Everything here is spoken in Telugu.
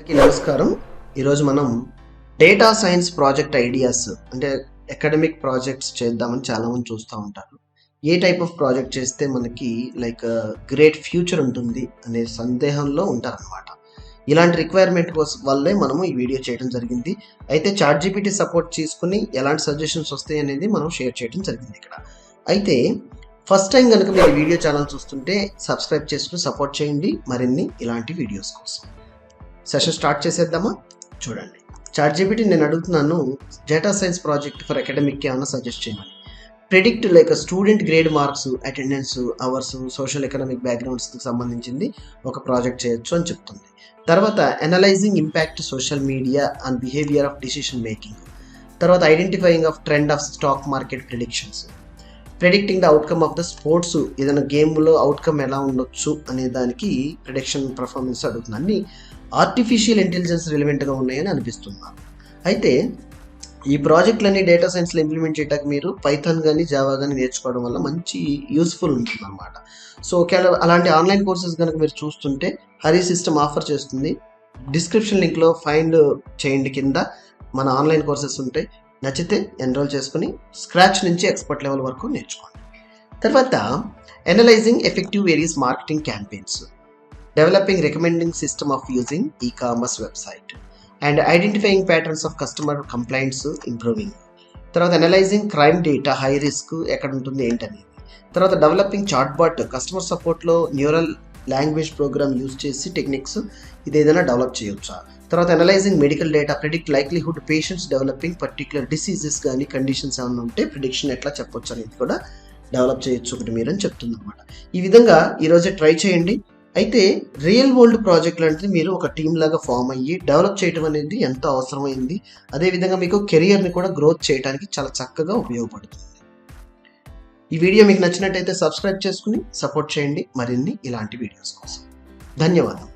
అందరికీ నమస్కారం. ఈరోజు మనం డేటా సైన్స్ ప్రాజెక్ట్ ఐడియాస్ అంటే అకాడమిక్ ప్రాజెక్ట్స్ చేద్దామని చాలామంది చూస్తూ ఉంటారు. ఏ టైప్ ఆఫ్ ప్రాజెక్ట్ చేస్తే మనకి గ్రేట్ ఫ్యూచర్ ఉంటుంది అనే సందేహంలో ఉంటారనమాట. ఇలాంటి రిక్వైర్మెంట్ కోసం వల్లే మనము ఈ వీడియో చేయడం జరిగింది. అయితే ChatGPT సపోర్ట్ తీసుకుని ఎలాంటి సజెషన్స్ వస్తాయి అనేది మనం షేర్ చేయడం జరిగింది ఇక్కడ. అయితే ఫస్ట్ టైం కనుక మీరు వీడియో ఛానల్ చూస్తుంటే సబ్స్క్రైబ్ చేసుకుని సపోర్ట్ చేయండి మరిన్ని ఇలాంటి వీడియోస్ కోసం. సెషన్ స్టార్ట్ చేసేద్దామా? చూడండి, ChatGPT నేను అడుగుతున్నాను, data science project for academic ఏమైనా సజెస్ట్ చేయమని. Predict student grade marks, attendance, hours, social economic బ్యాక్గ్రౌండ్స్కి సంబంధించింది ఒక ప్రాజెక్ట్ చేయొచ్చు అని చెప్తుంది. తర్వాత analyzing impact social media and behaviour of decision making. తర్వాత identifying of trend of stock market predictions, predicting the outcome of the sports, ఏదైనా గేమ్లో అవుట్కమ్ ఎలా ఉండొచ్చు అనే దానికి ప్రిడిక్షన్ పర్ఫార్మెన్స్ అడుగుతుంది. అన్ని ఆర్టిఫిషియల్ ఇంటెలిజెన్స్ రిలవెంట్గా ఉన్నాయని అనిపిస్తున్నారు. అయితే ఈ ప్రాజెక్టులన్నీ డేటా సైన్స్లో ఇంప్లిమెంట్ చేయడానికి మీరు పైథాన్ కానీ జావా కానీ నేర్చుకోవడం వల్ల మంచి యూస్ఫుల్ ఉంటుంది అనమాట. సో అలాంటి ఆన్లైన్ కోర్సెస్ కనుక మీరు చూస్తుంటే హరి సిస్టమ్ ఆఫర్ చేస్తుంది. డిస్క్రిప్షన్ లింక్లో ఫైండ్ చేయండి, కింద మన ఆన్లైన్ కోర్సెస్ ఉంటాయి. నచ్చితే ఎన్రోల్ చేసుకుని స్క్రాచ్ నుంచి ఎక్స్పర్ట్ లెవెల్ వరకు నేర్చుకోండి. తర్వాత analyzing effective various marketing campaigns, developing recommending system of using e-commerce website and identifying patterns of customer complaints improving. తర్వాత analyzing crime data, high risk ఎక్కడ ఉంటుంది ఏంటనేది. తర్వాత డెవలపింగ్ చాట్బాట్, కస్టమర్ సపోర్ట్లో న్యూరల్ లాంగ్వేజ్ ప్రోగ్రామ్ యూజ్ చేసి టెక్నిక్స్ ఇది ఏదైనా డెవలప్ చేయొచ్చా. తర్వాత analyzing medical data, predict likelihood patients developing particular diseases కానీ కండిషన్స్ ఏమైనా ఉంటే ప్రిడిక్షన్ ఎట్లా చెప్పొచ్చు అనేది కూడా డెవలప్ చేయొచ్చు ఒకటి మీరు అని చెప్తుంది అనమాట. ఈ విధంగా ఈరోజే ట్రై చేయండి. అయితే రియల్ వరల్డ్ ప్రాజెక్ట్ లాంటిది మీరు ఒక టీమ్ లాగా ఫామ్ అయ్యి డెవలప్ చేయడం అనేది ఎంతో అవసరమైంది. అదేవిధంగా మీకు కెరియర్ని కూడా గ్రోత్ చేయడానికి చాలా చక్కగా ఉపయోగపడుతుంది. ఈ వీడియో మీకు నచ్చినట్టయితే సబ్స్క్రైబ్ చేసుకుని సపోర్ట్ చేయండి మరిన్ని ఇలాంటి వీడియోస్ కోసం. ధన్యవాదాలు.